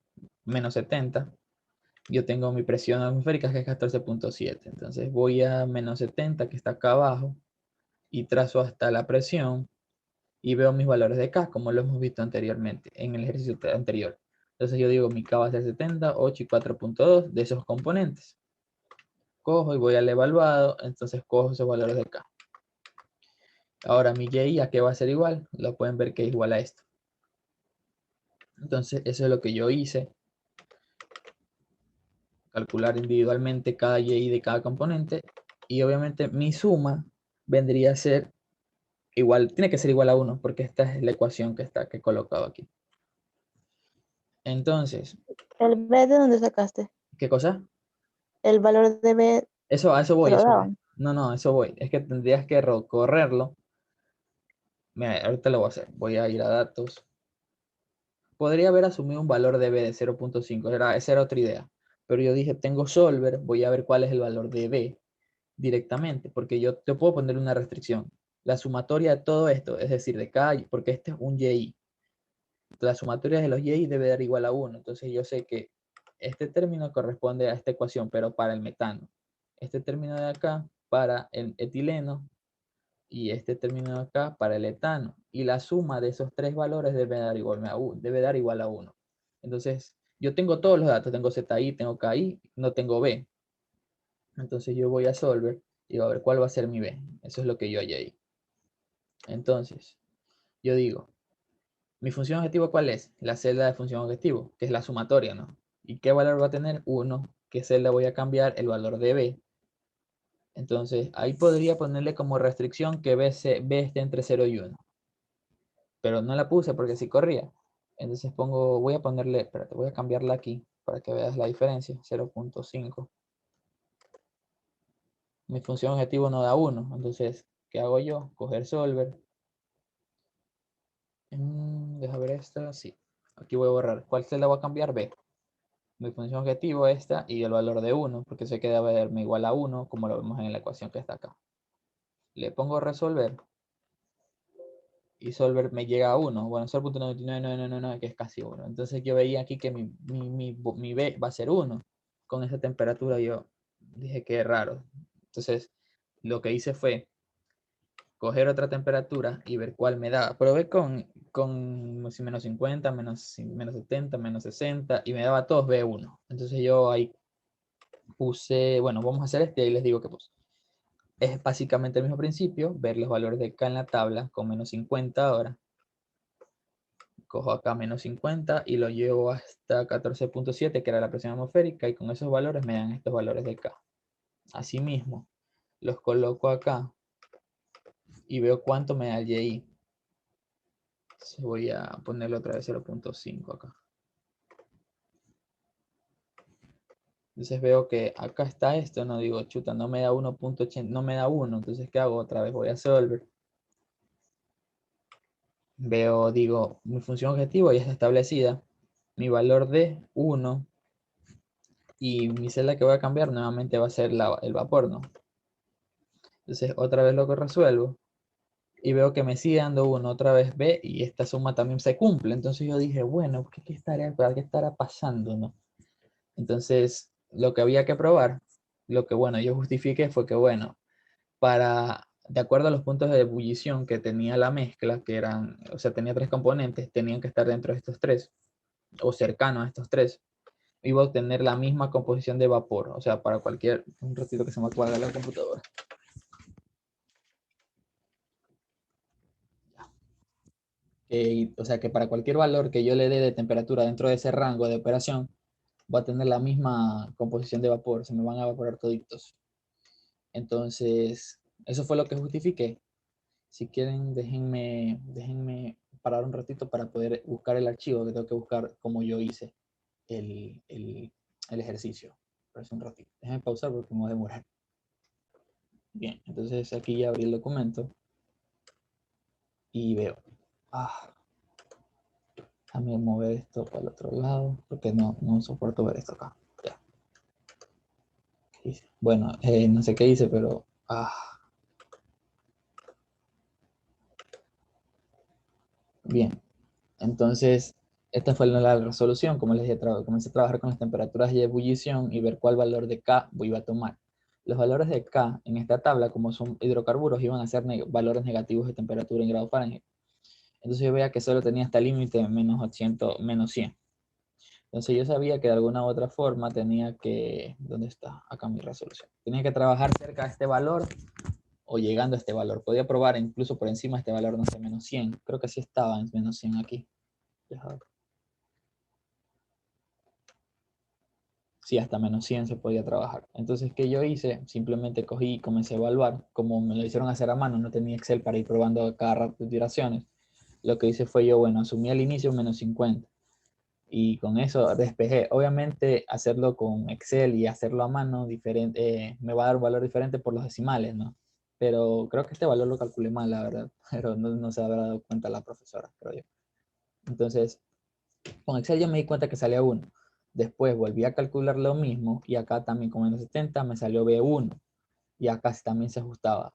menos 70, yo tengo mi presión atmosférica que es 14.7. Entonces voy a menos 70, que está acá abajo, y trazo hasta la presión, y veo mis valores de K, como lo hemos visto anteriormente, en el ejercicio anterior. Entonces yo digo, mi K va a ser 70, 8 y 4.2 de esos componentes. Cojo y voy al evaluado, entonces cojo esos valores de K. Ahora mi Y, ¿a qué va a ser igual? Lo pueden ver que es igual a esto. Entonces eso es lo que yo hice. Calcular individualmente cada Y de cada componente. Y obviamente mi suma vendría a ser igual, tiene que ser igual a 1, porque esta es la ecuación que he colocado aquí. Entonces, ¿El B de dónde sacaste? ¿qué cosa? El valor de B A eso te voy, lo eso voy. daban. No, eso voy. Es que tendrías que correrlo. Mira, ahorita lo voy a hacer. Voy a ir a datos. Podría haber asumido un valor de B de 0.5. Esa era otra idea. Pero yo dije, tengo solver, voy a ver cuál es el valor de B directamente, porque yo te puedo poner una restricción. La sumatoria de todo esto, es decir, de cada, porque este es un Y. La sumatoria de los Y debe dar igual a 1. Entonces yo sé que este término corresponde a esta ecuación, pero para el metano. Este término de acá para el etileno, y este término de acá para el etano. Y la suma de esos tres valores debe dar igual a 1. Entonces, yo tengo todos los datos. Tengo ZI, tengo KI, no tengo B. Entonces yo voy a solver y voy a ver cuál va a ser mi B. Eso es lo que yo hallé ahí. Entonces, yo digo, ¿mi función objetivo cuál es? La celda de función objetivo, que es la sumatoria, ¿no? ¿Y qué valor va a tener? 1. ¿Qué celda voy a cambiar? El valor de B. Entonces, ahí podría ponerle como restricción que B esté entre 0 y 1. Pero no la puse porque sí corría. Entonces voy a ponerle, espérate, voy a cambiarla aquí para que veas la diferencia. 0.5. Mi función objetivo no da 1. Entonces, ¿qué hago yo? Coger solver. Deja ver esta, sí. Aquí voy a borrar. ¿Cuál celda voy a cambiar? B. Mi función objetivo esta y el valor de 1, porque sé que debe darme igual a 1, como lo vemos en la ecuación que está acá. Le pongo resolver y solver me llega a 1. Bueno, 0.99999, que es casi 1. Entonces yo veía aquí que mi B va a ser 1. Con esa temperatura yo dije que es raro. Entonces lo que hice fue coger otra temperatura y ver cuál me daba. Probé con menos 50, menos 70, menos 60 y me daba todos B1. Entonces yo ahí puse, bueno, vamos a hacer este y ahí les digo que puse. Es básicamente el mismo principio, ver los valores de K en la tabla con menos 50 ahora. Cojo acá menos 50 y lo llevo hasta 14.7, que era la presión atmosférica, y con esos valores me dan estos valores de K. Asimismo, los coloco acá y veo cuánto me da el Y. Entonces voy a ponerle otra vez 0.5 acá. Entonces veo que acá está esto, no digo, chuta, no me da 1.80, no me da 1, entonces ¿qué hago? Otra vez voy a solver. Veo, digo, mi función objetivo ya está establecida, mi valor de 1, y mi celda que voy a cambiar nuevamente va a ser el vapor, ¿no? Entonces otra vez lo que resuelvo, y veo que me sigue dando 1 otra vez B, y esta suma también se cumple. Entonces yo dije, bueno, ¿qué estará pasando, no? Entonces, lo que había que probar, lo que, bueno, yo justifiqué fue que, bueno, de acuerdo a los puntos de ebullición que tenía la mezcla, que eran, o sea, tenía 3 componentes, tenían que estar dentro de estos 3, o cercanos a estos 3, iba a obtener la misma composición de vapor, o sea, para cualquier, un ratito que se me apaga la computadora. O sea, que para cualquier valor que yo le dé de temperatura dentro de ese rango de operación, va a tener la misma composición de vapor, se me van a evaporar toditos. Entonces, eso fue lo que justifiqué. Si quieren, déjenme parar un ratito para poder buscar el archivo que tengo que buscar como yo hice el ejercicio. Por eso un ratito. Déjenme pausar porque me voy a demorar. Bien, entonces aquí ya abrí el documento y veo. Déjame mover esto para el otro lado porque no soporto ver esto acá. Ya. Bueno, no sé qué hice, pero... Bien, entonces esta fue la resolución. Como les dije, comencé a trabajar con las temperaturas de ebullición y ver cuál valor de K iba a tomar. Los valores de K en esta tabla, como son hidrocarburos, iban a ser valores negativos de temperatura en grados Fahrenheit. Entonces yo veía que solo tenía hasta el límite de menos 800, menos 100. Entonces yo sabía que de alguna u otra forma tenía que... ¿Dónde está? Acá mi resolución. Tenía que trabajar cerca de este valor o llegando a este valor. Podía probar incluso por encima de este valor, no sé, menos 100. Creo que sí estaba en menos 100 aquí. Sí, hasta menos 100 se podía trabajar. Entonces, ¿qué yo hice? Simplemente cogí y comencé a evaluar. Como me lo hicieron hacer a mano, no tenía Excel para ir probando cada rato de iteraciones. Lo que hice fue yo, bueno, asumí al inicio menos 50. Y con eso despejé. Obviamente, hacerlo con Excel y hacerlo a mano diferente, me va a dar un valor diferente por los decimales, ¿no? Pero creo que este valor lo calculé mal, la verdad. Pero no se habrá dado cuenta la profesora, creo yo. Entonces, con Excel ya me di cuenta que salía 1. Después volví a calcular lo mismo y acá también con menos 70 me salió B1 y acá también se ajustaba.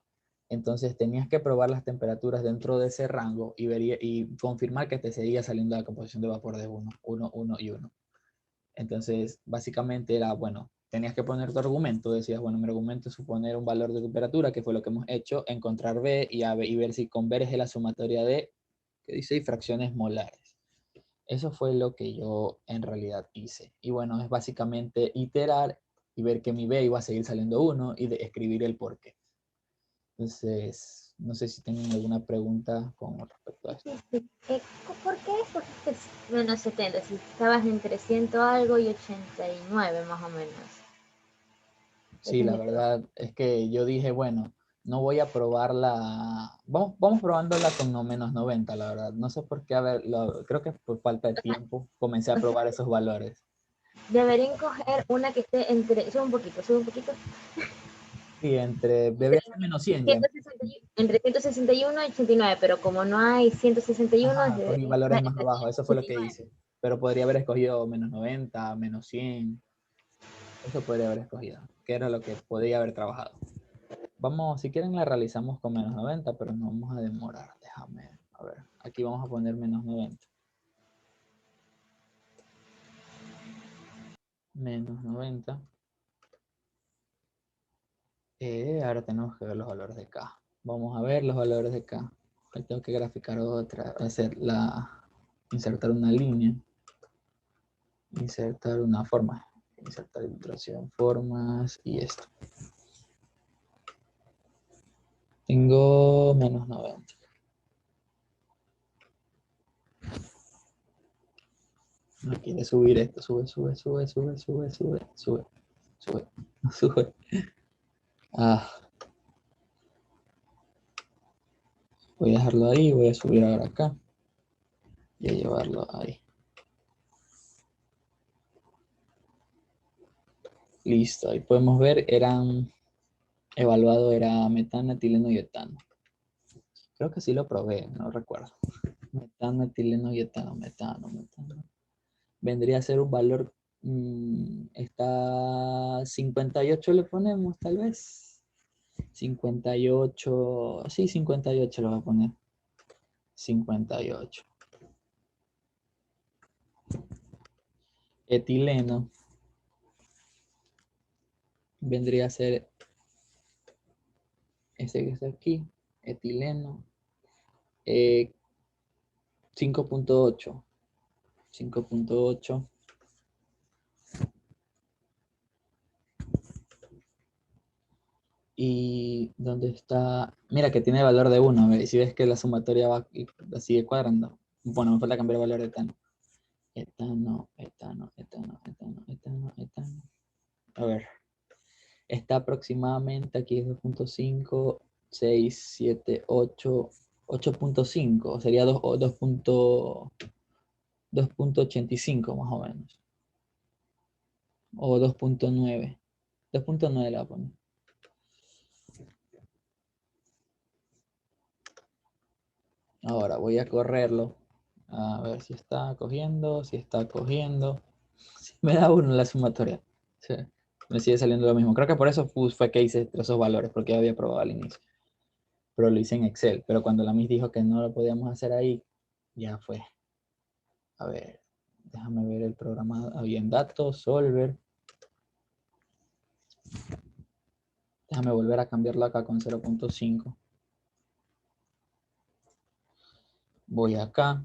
Entonces tenías que probar las temperaturas dentro de ese rango y confirmar que te seguía saliendo la composición de vapor de 1, 1, 1 y 1. Entonces básicamente era, bueno, tenías que poner tu argumento, decías, bueno, mi argumento es suponer un valor de temperatura, que fue lo que hemos hecho, encontrar B y ver si con B es la sumatoria de, que dice, y fracciones molares. Eso fue lo que yo en realidad hice. Y bueno, es básicamente iterar y ver que mi B iba a seguir saliendo 1 y escribir el por qué. Entonces, no sé si tienen alguna pregunta con respecto a esto. ¿Por qué escogiste menos 70? Si estabas entre 100 algo y 89 más o menos. Sí, la verdad es que yo dije, bueno, no voy a probarla. Vamos probándola con no menos 90, la verdad. No sé por qué, a ver, creo que por falta de tiempo comencé a probar esos valores. Deberían coger una que esté entre, sube un poquito, Sí, debe ser menos 100 ya. 161, entre 161 y 89, pero como no hay 161, Ajá, cogí deberían valores coger más entre abajo, 100 eso y fue lo que 89. hice. Pero podría haber escogido menos 90, menos 100. Eso podría haber escogido, que era lo que podría haber trabajado. Vamos, si quieren la realizamos con menos 90, pero no vamos a demorar. Déjame, a ver, aquí vamos a poner menos 90. Menos 90. Ahora tenemos que ver los valores de K. Vamos a ver los valores de K. Ahí tengo que graficar otra, insertar una línea, insertar una forma, insertar ilustración, formas y esto. Tengo menos 90. No quiere subir esto, sube. Voy a dejarlo ahí, voy a subir ahora acá y a llevarlo ahí. Listo, ahí podemos ver, evaluado era metano, etileno y etano. Creo que sí lo probé, no recuerdo. Metano, etileno y etano, metano. Vendría a ser un valor, está 58 le ponemos tal vez. 58, sí, 58 lo voy a poner. 58. Etileno vendría a ser este que está aquí, etileno, 5.8. 5.8. Y dónde está, mira que tiene valor de 1, si ves que la sumatoria va y sigue cuadrando. Bueno, me falta cambiar el valor de etano. Etano. A ver, está aproximadamente aquí es 2.5, 6, 7, 8, 8.5, sería 2.85 más o menos. O 2.9. 2.9 la voy a poner. Ahora voy a correrlo. A ver si está cogiendo, si está cogiendo. Si me da 1 la sumatoria. Sí, me sigue saliendo lo mismo. Creo que por eso fue que hice esos valores, porque ya había probado al inicio. Pero lo hice en Excel. Pero cuando la Miss dijo que no lo podíamos hacer ahí, ya fue. A ver, déjame ver el programa. Había en datos, solver. Déjame volver a cambiarlo acá con 0.5. Voy acá.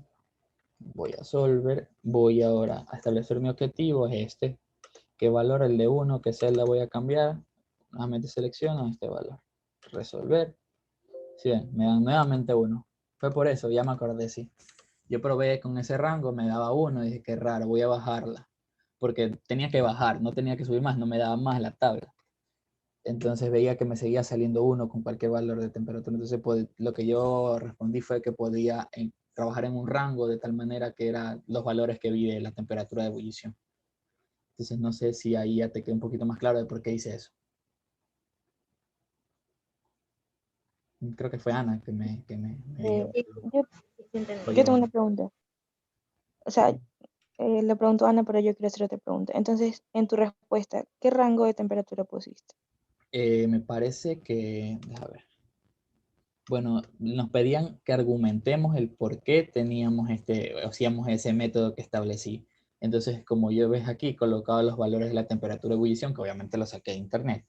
Voy a solver. Voy ahora a establecer mi objetivo. Es este. ¿Qué valor? El de 1. ¿Qué celda voy a cambiar? Nuevamente selecciono este valor. Resolver. Sí, me dan nuevamente 1. Fue por eso, ya me acordé, sí. Yo probé con ese rango, me daba 1 y dije, qué raro, voy a bajarla. Porque tenía que bajar, no tenía que subir más, no me daba más la tabla. Entonces veía que me seguía saliendo 1 con cualquier valor de temperatura. Entonces lo que yo respondí fue que podía trabajar en un rango de tal manera que eran los valores que vi de la temperatura de ebullición. Entonces no sé si ahí ya te quedó un poquito más claro de por qué hice eso. Creo que fue Ana que me dio. Yo, yo tengo una pregunta. O sea, le pregunto a Ana, pero yo quiero hacer otra pregunta. Entonces, en tu respuesta, ¿qué rango de temperatura pusiste? Me parece que, déjame ver. Bueno, nos pedían que argumentemos el por qué teníamos hacíamos ese método que establecí. Entonces, como yo ves aquí, colocaba los valores de la temperatura de ebullición, que obviamente lo saqué de internet.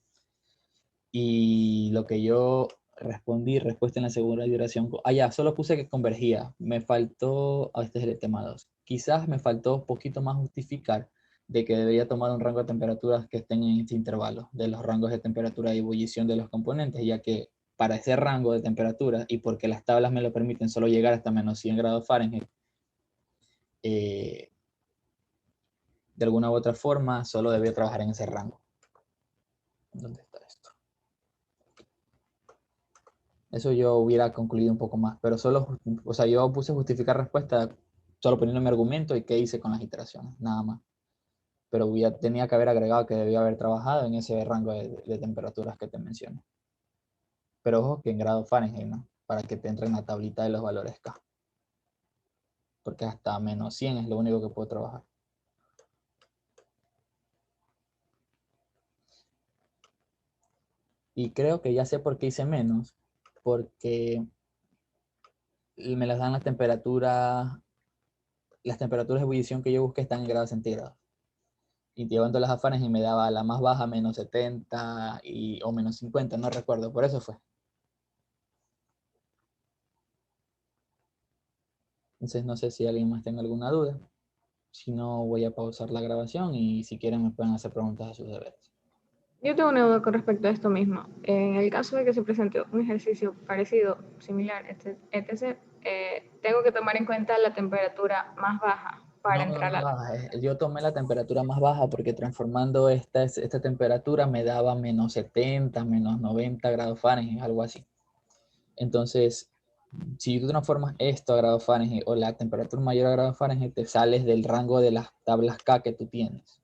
Y lo que yo respondí, respuesta en la segunda iteración, ya, solo puse que convergía. Me faltó, este es el tema 2. Quizás me faltó un poquito más justificar de que debería tomar un rango de temperaturas que estén en este intervalo, de los rangos de temperatura y ebullición de los componentes, ya que para ese rango de temperatura, y porque las tablas me lo permiten solo llegar hasta menos 100 grados Fahrenheit, de alguna u otra forma, solo debía trabajar en ese rango. ¿Dónde está esto? Eso yo hubiera concluido un poco más, pero solo, o sea, yo puse justificar respuesta solo poniendo mi argumento y qué hice con las iteraciones, nada más. Pero tenía que haber agregado que debía haber trabajado en ese rango de temperaturas que te mencioné. Pero ojo que en grados Fahrenheit, ¿no? Para que te entre en la tablita de los valores K. Porque hasta menos 100 es lo único que puedo trabajar. Y creo que ya sé por qué hice menos. Porque me las dan las temperaturas de ebullición que yo busqué están en grados centígrados. Y llevándolas a Fahrenheit me daba la más baja menos 70 o menos 50, no recuerdo, por eso fue. Entonces no sé si alguien más tenga alguna duda. Si no, voy a pausar la grabación y si quieren me pueden hacer preguntas a sus deberes. Yo tengo una duda con respecto a esto mismo. En el caso de que se presente un ejercicio parecido, similar, etc., tengo que tomar en cuenta la temperatura más baja para No, entrar más a la... baja. Yo tomé la temperatura más baja porque transformando esta temperatura me daba menos 70, menos 90 grados Fahrenheit, algo así. Entonces, si tú transformas esto a grados Fahrenheit o la temperatura mayor a grados Fahrenheit, te sales del rango de las tablas K que tú tienes.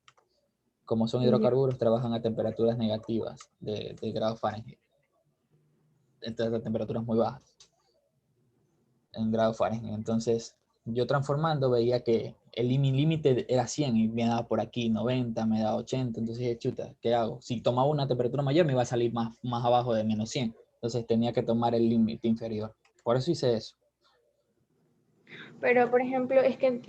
Como son hidrocarburos, trabajan a temperaturas negativas de grados Fahrenheit. Entonces, a temperaturas muy bajas en grados Fahrenheit. Entonces, yo transformando veía que el límite era 100 y me daba por aquí 90, me daba 80. Entonces dije, chuta, ¿qué hago? Si tomaba una temperatura mayor me iba a salir más abajo de menos 100. Entonces tenía que tomar el límite inferior. Por eso hice eso. Pero, por ejemplo, es que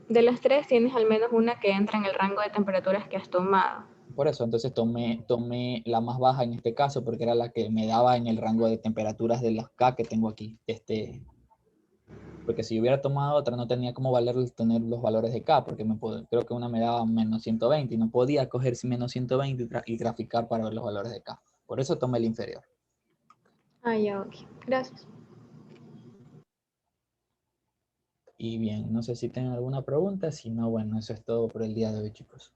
de las tres tienes al menos una que entra en el rango de temperaturas que has tomado. Por eso, entonces tomé la más baja en este caso, porque era la que me daba en el rango de temperaturas de las K que tengo aquí. Porque si hubiera tomado otra, no tenía cómo tener los valores de K, porque creo que una me daba menos 120 y no podía coger menos 120 y graficar para ver los valores de K. Por eso tomé el inferior. Ah, ya, ok. Gracias. Y bien, no sé si tienen alguna pregunta, si no, bueno, eso es todo por el día de hoy, chicos.